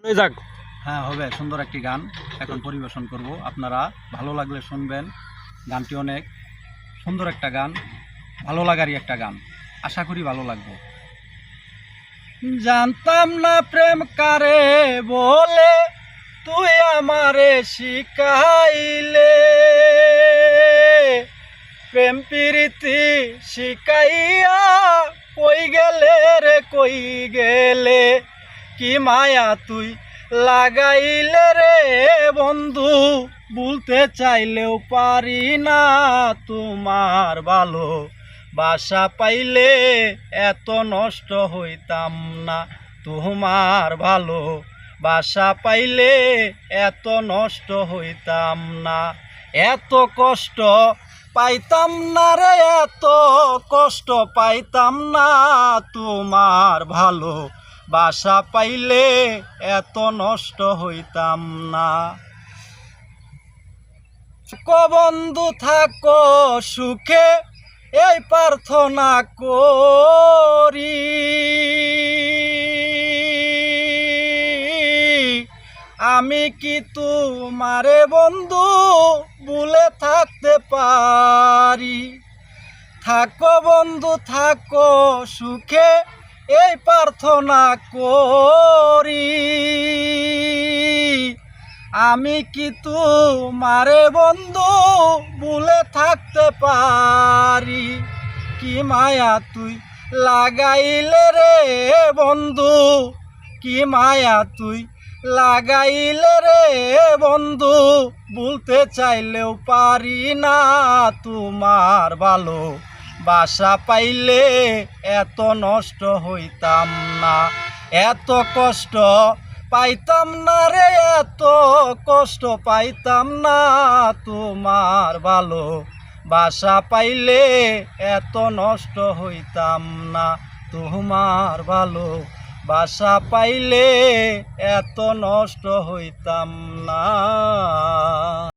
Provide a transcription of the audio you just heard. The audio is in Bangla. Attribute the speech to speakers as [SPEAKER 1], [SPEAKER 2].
[SPEAKER 1] যাক।
[SPEAKER 2] হ্যাঁ হবে, সুন্দর একটি গান এখন পরিবেশন করব। আপনারা ভালো লাগলে শুনবেন। গানটি অনেক সুন্দর একটা গান, ভালো লাগারই একটা গান। আশা করি ভালো লাগবে। জানতাম না প্রেম কারে বলে, তুই আমারে শিখাইলে। প্রেম প্রীতি শিখাইয়া কই গেলে রে কই গেলে, কি মায়া তুই লাগাইলে রে বন্ধু, বলতে চাইলেও পারি না তোমার ভালো বাসা পাইলে এত নষ্ট হইতাম না। তোমার ভালো বাসা পাইলে এত নষ্ট হইতাম না। এত কষ্ট পাইতাম না রে, এত কষ্ট পাইতাম না তোমার ভালো বাসা পাইলে এত নষ্ট হইতাম না। বন্ধু থাকো সুখে এই প্রার্থনা করি, আমি কি তোমারে বন্ধু ভুলে থাকতে পারি। থাকো বন্ধু থাকো সুখে এই প্রার্থনা করি, আমি কি তোমারে বন্ধু ভুলে থাকতে পারি। কি মায়া তুই লাগাইলে রে বন্ধু, কি মায়া তুই লাগাইলে রে বন্ধু, বলতে চাইলেও পারি না তোমার ভালো বাসা পাইলে এত নষ্ট হইতাম না। এত কষ্ট পাইতাম না রে, এত কষ্ট পাইতাম না তোমার ভালো বাসা পাইলে এত নষ্ট হইতাম না। তোমার ভালো বাসা পাইলে এত নষ্ট হইতাম না।